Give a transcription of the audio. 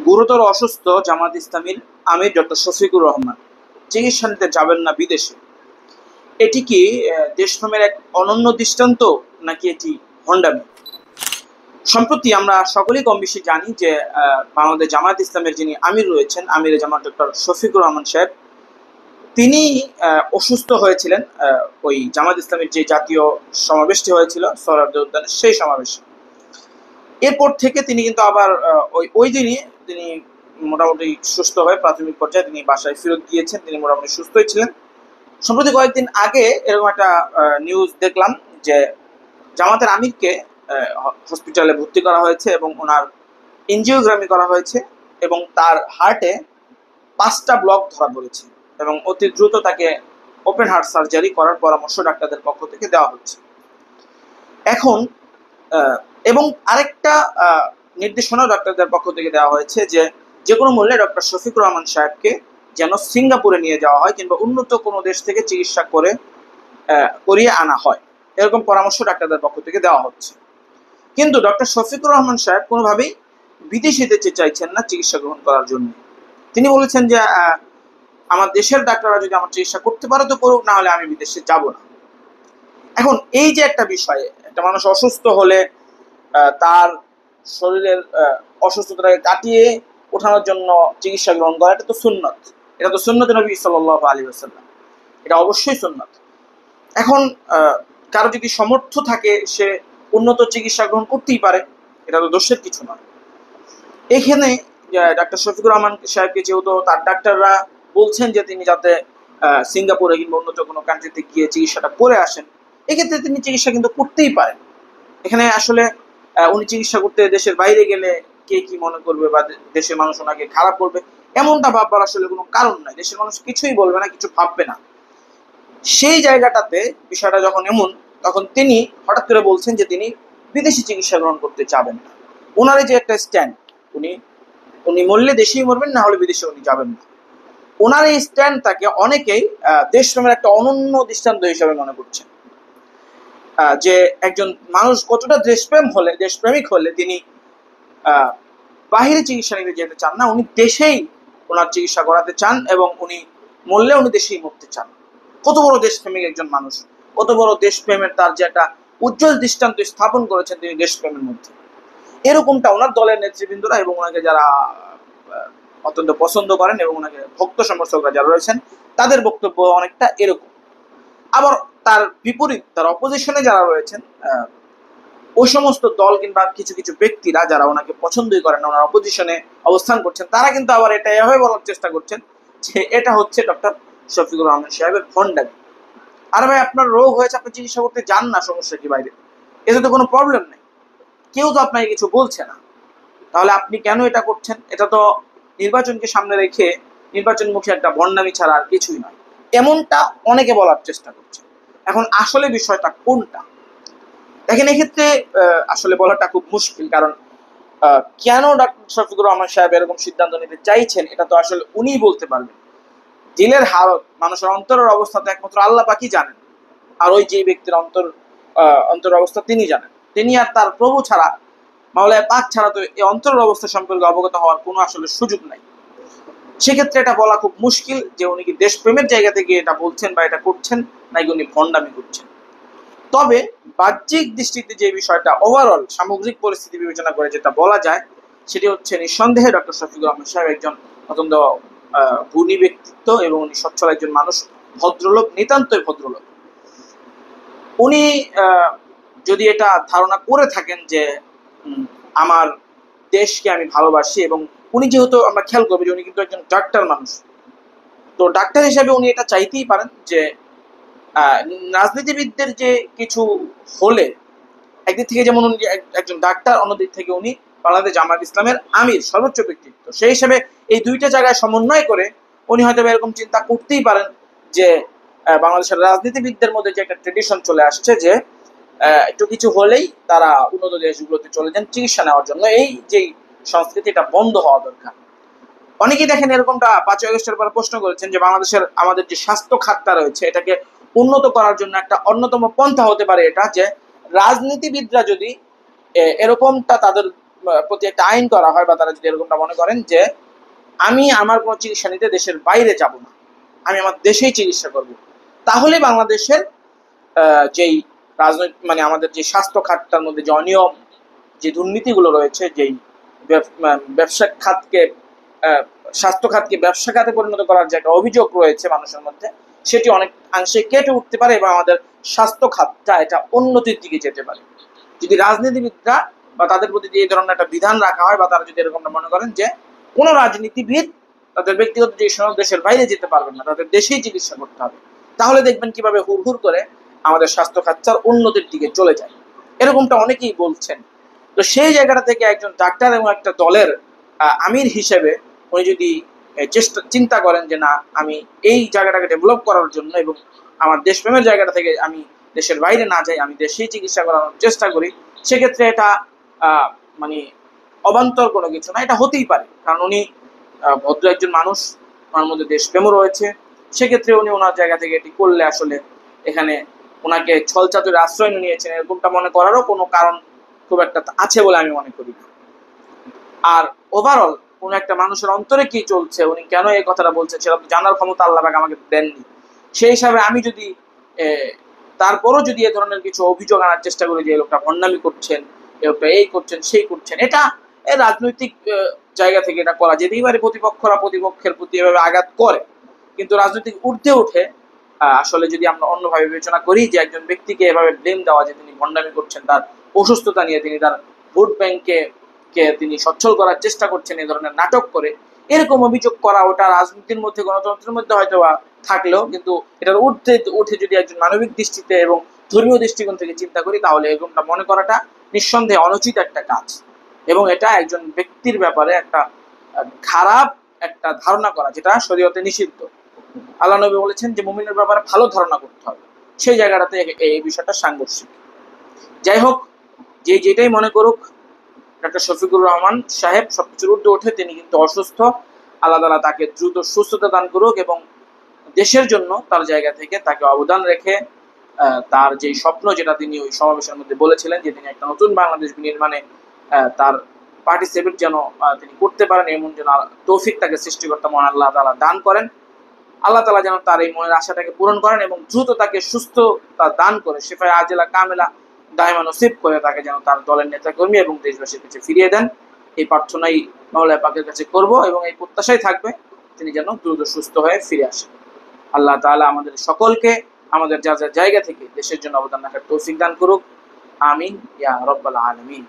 গুরুতর অসুস্থ জামাত ইসলামীর আমির ডক্টর শফিকুর রহমান চিকিৎসা নিতে যাবেন না বিদেশে। এটি কি দেশপ্রেমের এক অনন্য দৃষ্টান্ত, নাকি এটি ভণ্ডামি? সম্প্রতি আমরা সকলেই কম বেশি জানি যে বাংলাদেশ জামাত ইসলামের যিনি আমির রয়েছেন, আমিরে জামাত ডক্টর শফিকুর রহমান সাহেব, তিনি অসুস্থ হয়েছিলেন ওই জামাত ইসলামের যে জাতীয় সমাবেশটি হয়েছিল সোহরাওয়ার্দী উদ্যানে, সেই সমাবেশে। এরপর থেকে তিনি কিন্তু আবার ওই দিনই তিনি মোটামুটি সুস্থ হয়ে প্রাথমিক পর্যায়ে তিনি বাসায় ফেরত গিয়েছেন। তিনি মোটামুটি সুস্থই ছিলেন। সম্প্রতি কয়েকদিন আগে এরকম একটা নিউজ দেখলাম যে জামাতের আমিরকে হসপিটালে ভর্তি করা হয়েছে এবং ওনার এনজিওগ্রামি করা হয়েছে এবং তার হার্টে 5টা ব্লক ধরা পড়েছে এবং অতি দ্রুত তাকে ওপেন হার্ট সার্জারি করার পরামর্শ ডাক্তারদের পক্ষ থেকে দেওয়া হচ্ছে এখন। এবং আরেকটা নির্দেশনা ডাক্তারদের পক্ষ থেকে দেওয়া হয়েছে যে যে কোনো মূল্যে ডক্টর শফিকুর রহমান সাহেবকে যেন সিঙ্গাপুরে নিয়ে যাওয়া হয় কিংবা উন্নত কোনো দেশ থেকে চিকিৎসা করিয়ে আনা হয়, এরকম পরামর্শ ডাক্তারদের পক্ষ থেকে দেওয়া হচ্ছে। কিন্তু ডক্টর শফিকুর রহমান সাহেব কোনোভাবেই বিদেশে যেতে চাইছেন না চিকিৎসা গ্রহণ করার জন্য। তিনি বলেছেন যে আমার দেশের ডাক্তাররা যদি আমার চিকিৎসা করতে পারে তো করুক, না হলে আমি বিদেশে যাব না। এখন এই যে একটা বিষয়ে, একটা মানুষ অসুস্থ হলে তার শরীরের অসুস্থতাকে কাটিয়ে ওঠানোর জন্য চিকিৎসা গ্রহণ করা, এটা তো সুন্নত। এটা তো সুন্নত নবী সাল্লাল্লাহু আলাইহি ওয়াসাল্লাম, এটা অবশ্যই সুন্নত। এখন কারো যদি সামর্থ্য থাকে সে উন্নত চিকিৎসা গ্রহণ করতেই পারে, এটা তো দোষের কিছু নয়। এখানে ডাক্তার শফিকুর রহমান সাহেবকে যেহেতু তার ডাক্তাররা বলছেন যে তিনি যাতে সিঙ্গাপুরে কিংবা উন্নত কোনো কান্ট্রিতে গিয়ে চিকিৎসাটা করে আসেন, এক্ষেত্রে তিনি চিকিৎসা কিন্তু করতেই পারেন। এখানে আসলে উনি চিকিৎসা করতে দেশের বাইরে গেলে কে কি মনে করবে বা দেশের মানুষ ওনাকে খারাপ করবে, এমনটা ভাববার আসলে কোনো কারণ নাই। দেশের মানুষ কিছুই বলবে না, কিছু ভাববে না। সেই জায়গাটাতে বিষয়টা যখন এমন, তখন তিনি হঠাৎ করে বলছেন যে তিনি বিদেশি চিকিৎসা গ্রহণ করতে চাবেন না। ওনার যে একটা স্ট্যান্ড, উনি মরলে দেশেই মরবেন, না হলে বিদেশে উনি যাবেন না। ওনার এই স্ট্যান্ডটাকে অনেকেই দেশপ্রেমের একটা অনন্য দৃষ্টান্ত হিসেবে মনে করছেন। যে একজন মানুষ কতটা দেশপ্রেমিক হলে তিনি বাহিরে চিকিৎসা নিতে যেতে চান না, উনি দেশেই ওনার চিকিৎসা করাতে চান এবং উনি মরলে উনি দেশেই মরতে চান। কত বড় দেশপ্রেমিক একজন মানুষ, কত বড় দেশপ্রেমের তার যে একটা উজ্জ্বল দৃষ্টান্ত স্থাপন করেছেন তিনি দেশপ্রেমের মধ্যে। এরকমটা ওনার দলের নেতৃবৃন্দরা এবং ওনাকে যারা অত্যন্ত পছন্দ করেন এবং ওনাকে ভক্ত সমর্থকরা যারা রয়েছেন, তাদের বক্তব্য অনেকটা এরকম। আবার তার বিপরীত, তার অপোজিশনে যারা রয়েছেন, ওই সমস্ত দল কিংবা কিছু কিছু ব্যক্তিরা যারা ওনাকে পছন্দই করেন না, ওনার অপোজিশনে অবস্থান করছেন, তারা কিন্তু আবার এটা এভাবে বলার চেষ্টা করছেন যে এটা হচ্ছে ডক্টর শফিকুর রহমান সাহেবের ভণ্ডামি। আর ভাই, আপনার রোগ হয়েছে, আপনি চিকিৎসা করতে যান না, সমস্যা কি বাইরে? এতে তো কোনো প্রবলেম নেই, কেউ তো আপনাকে কিছু বলছে না। তাহলে আপনি কেন এটা করছেন? এটা তো নির্বাচনকে সামনে রেখে নির্বাচনমুখী একটা ভণ্ডামি ছাড়া আর কিছুই নয়, এমনটা অনেকে বলার চেষ্টা করছে। এখন আসলে বিষয়টা কোনটা, দেখেন, এক্ষেত্রে আসলে বলাটা খুব মুশকিল। কারণ কেন ডক্টর শফিকুর রহমান সাহেব এরকম সিদ্ধান্ত নিতে চাইছেন, এটা তো আসলে উনিই বলতে পারবেন। দিলের হালত, মানুষের অন্তরের অবস্থা তো একমাত্র আল্লাহ পাকই জানেন, আর ওই যে ব্যক্তির অন্তর অবস্থা তিনি জানেন। তিনি আর তার প্রভু ছাড়া, মাওলানা পাক ছাড়া তো এই অন্তরের অবস্থা সম্পর্কে অবগত হওয়ার কোনো আসলে সুযোগ নাই। সেক্ষেত্রে এটা বলা খুব মুশকিল যে উনি কি দেশপ্রেমের জায়গা থেকে এটা বলছেন বা এটা করছেন, নাকি উনি ভণ্ডামি করছেন। তবে বাহ্যিক দৃষ্টিতে যে বিষয়টা, ওভারঅল সামগ্রিক পরিস্থিতি বিবেচনা করে যেটা বলা যায়, সেটি হচ্ছে নিঃসন্দেহে ডক্টর শফিকুর রহমান সাহেব একজন অত্যন্ত গুণী ব্যক্তিত্ব এবং উনি সচ্ছল একজন মানুষ, ভদ্রলোক, নিতান্তই ভদ্রলোক। উনি যদি এটা ধারণা করে থাকেন যে আমার দেশকে আমি ভালোবাসি, এবং উনি যেহেতু আমরা খেয়াল করবো যে উনি কিন্তু একজন ডাক্তার মানুষ, তো ডাক্তার হিসেবে উনি এটা চাইতেই পারেন যে রাজনীতিবিদদের যে কিছু হলে, একদিক থেকে যেমন উনি একজন ডাক্তার, অন্যদিক থেকে উনি বাংলাদেশ জামাত ইসলামের আমির, সর্বোচ্চ ব্যক্তিত্ব, সেই হিসেবে এই দুইটা জায়গায় সমন্বয় করে উনি হয়তো এরকম চিন্তা করতেই পারেন যে বাংলাদেশের রাজনীতিবিদদের মধ্যে যে একটা ট্রেডিশন চলে আসছে যে একটু কিছু হলেই তারা উন্নত দেশগুলোতে চলে যান চিকিৎসা নেওয়ার জন্য, এই যে সংস্কৃতি, এটা বন্ধ হওয়া দরকার। অনেকেই দেখেন এরকমটা 5ই আগস্টের পর প্রশ্ন করেছেন যে বাংলাদেশের আমাদের যে স্বাস্থ্য খাতটা রয়েছে, এটাকে উন্নত করার জন্য একটা অন্যতম পন্থা হতে পারে এটা যে রাজনীতিবিদরা যদি এরকমটা তাদের প্রতি একটা আইন করা হয়, বা তারা যদি এরকমটা মনে করেন যে আমি আমার কোনো চিকিৎসা নিতে দেশের বাইরে যাব না, আমি আমার দেশেই চিকিৎসা করব, তাহলে বাংলাদেশের যেই রাজনৈতিক মানে আমাদের যে স্বাস্থ্য খাতটার মধ্যে যে অনিয়ম, যে দুর্নীতিগুলো রয়েছে, যেই ব্যবসা খাতকে স্বাস্থ্য খাতকে ব্যবসা খাতে পরিণত করার যে একটা অভিযোগ রয়েছে মানুষের মধ্যে, সেটি অনেক অংশে কেটে উঠতে পারে এবং আমাদের স্বাস্থ্য খাতটা এটা উন্নতির দিকে যেতে পারে। যদি রাজনীতিবিদরা বা তাদের প্রতি যে এই ধরনের একটা বিধান রাখা হয়, বা তারা যদি এরকমটা মনে করেন যে কোনো রাজনীতিবিদ তাদের ব্যক্তিগত যে সময় দেশের বাইরে যেতে পারবেন না, তাদের দেশেই চিকিৎসা করতে হবে, তাহলে দেখবেন কিভাবে হুড় হুড় করে আমাদের স্বাস্থ্য খাতটার উন্নতির দিকে চলে যায়। এরকমটা অনেকেই বলছেন। তো সেই জায়গাটা থেকে একজন ডাক্তার এবং একটা দলের আমির হিসেবে উনি যদি চিন্তা করেন যে না, আমি এই জায়গাটাকে ডেভেলপ করার জন্য এবং আমার দেশপ্রেমের জায়গাটা থেকে আমি দেশের বাইরে না যাই, আমি দেশেই চিকিৎসা করানোর চেষ্টা করি, সেক্ষেত্রে এটা মানে অবান্তর কোনো কিছু না, এটা হতেই পারে। কারণ উনি ভদ্র একজন মানুষ, ওনার মধ্যে দেশপ্রেমও রয়েছে, সেক্ষেত্রে উনি ওনার জায়গা থেকে এটি করলে আসলে এখানে ওনাকে ছলচাতুরে আশ্রয় নিয়েছেন এরকমটা মনে করারও কোনো কারণ খুব একটা আছে বলে আমি মনে করি। আর ওভারঅল কোন একটা মানুষের অন্তরে কি চলছে, উনি কেন এই কথাটা বলছেন, সেটা জানার ক্ষমতা আল্লাহ পাক আমাকে দেননি। সেই হিসাবে আমি যদি তারপরও যদি এ ধরনের কিছু অভিযোগ আনার চেষ্টা করি যে এই লোকটা ভণ্ডামি করছেন, এই লোকটা এই করছেন সেই করছেন, এটা রাজনৈতিক জায়গা থেকে এটা করা যেতেই পারে, প্রতিপক্ষরা প্রতিপক্ষের প্রতি এভাবে আঘাত করে, কিন্তু রাজনৈতিক ঊর্ধ্বে উঠে আসলে যদি আমরা অন্যভাবে বিবেচনা করি যে একজন ব্যক্তিকে এভাবে ব্লেম দেওয়া যে তিনি ভণ্ডামি করছেন, তার অসুস্থতা নিয়ে তিনি তার ভোট ব্যাংকে তিনি সচ্ছল করার চেষ্টা করছেন এই ধরনের নাটক করে, এরকম অভিযোগ করা ওটা রাজনীতির মধ্যে গণতন্ত্রের মধ্যে হয়তো থাকলেও, কিন্তু এটার ঊর্ধ্বে উঠে যদি একজন মানবিক দৃষ্টিতে এবং ধর্মীয় দৃষ্টিকোণ থেকে চিন্তা করি, তাহলে এরকমটা মনে করাটা নিঃসন্দেহে অনুচিত একটা কাজ, এবং এটা একজন ব্যক্তির ব্যাপারে একটা খারাপ একটা ধারণা করা, যেটা শরীয়তে নিষিদ্ধ। আল্লাহ নবী বলেছেন যে মুমিনের ব্যাপারে ভালো ধারণা করতে হবে, সেই জায়গাটাতে এই বিষয়টা সাংঘর্ষিক। যাই হোক, যে যেটাই মনে করুক, ডক্টর শফিকুর রহমান সাহেব সবকিছুর ঊর্ধ্বে ওঠে, তিনি কিন্তু অসুস্থ, আল্লাহ তাআলা তাকে দ্রুত সুস্থতা দান করুক এবং দেশের জন্য তার জায়গা থেকে তাকে অবদান রেখে তার যে স্বপ্ন, যেটা তিনি ওই সমাবেশের মধ্যে বলেছিলেন যে তিনি একটা নতুন বাংলাদেশ বিনির্মাণে তার পার্টিসিপেট যেন তিনি করতে পারেন, এমন যেন তৌফিক তাকে সৃষ্টিকর্তা মহান আল্লাহ তাআলা দান করেন। আল্লাহ তাআলা যেন তার এই মনের আশাটাকে পূরণ করেন এবং দ্রুত তাকে সুস্থতা দান করে শিফায়ে আজেলা কামেলা দায়মা নসিব করে তাকে যেন তার দলের নেতাকর্মী এবং দেশবাসীর কাছে ফিরিয়ে দেন। এই প্রার্থনাই মাওলা পাকের কাছে করব এবং এই প্রত্যাশাই থাকবে তিনি যেন দ্রুত সুস্থ হয়ে ফিরে আসেন। আল্লাহ তাআলা আমাদের সকলকে আমাদের যা যা জায়গা থেকে দেশের জন্য অবদান রাখার তৌফিক দান করুক। আমিন ইয়া রাব্বাল আলামিন।